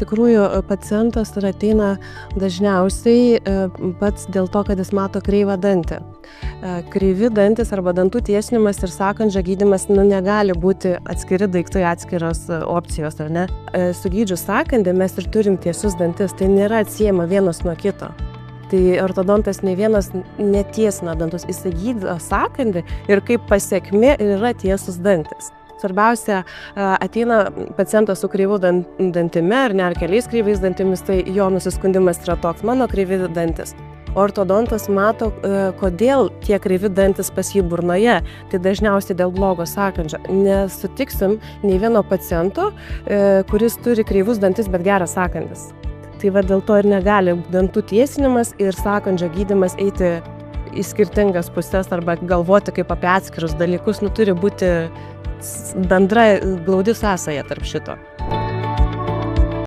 tikrųjų pacientas ir ateina dažniausiai pats dėl to, kad jis mato kreivą dantį. Kreivi dantis arba dantų tiesinimas ir sąkandžio gydymas negali būti atskiri daiktai, atskiros opcijos, ar ne? Sugydžius sąkandį mes ir turim tiesius dantis, tai nėra atsiejama vienas nuo kito. Tai ortodontas nei vienas netiesina dantus, jis gydo sąkandį ir kaip pasekmė yra tiesus dantis. Svarbiausia, ateina pacientas su kreivu dantimi ar ne, ar keliais kreivais dantimis, tai jo nusiskundimas yra toks, mano kreivi dantis. Ortodontas mato, kodėl tie kreivi dantis pas jį burnoje, tai dažniausiai dėl blogo sąkandžio. Nesutiksim nei vieno paciento, kuris turi kreivus dantis, bet geras sąkandis. Tai va dėl to ir negali dantų tiesinimas ir sąkandžio gydymas eiti į skirtingas puses arba galvoti kaip apie atskirus dalykus, turi būti bendra glaudi sąsaja tarp šito.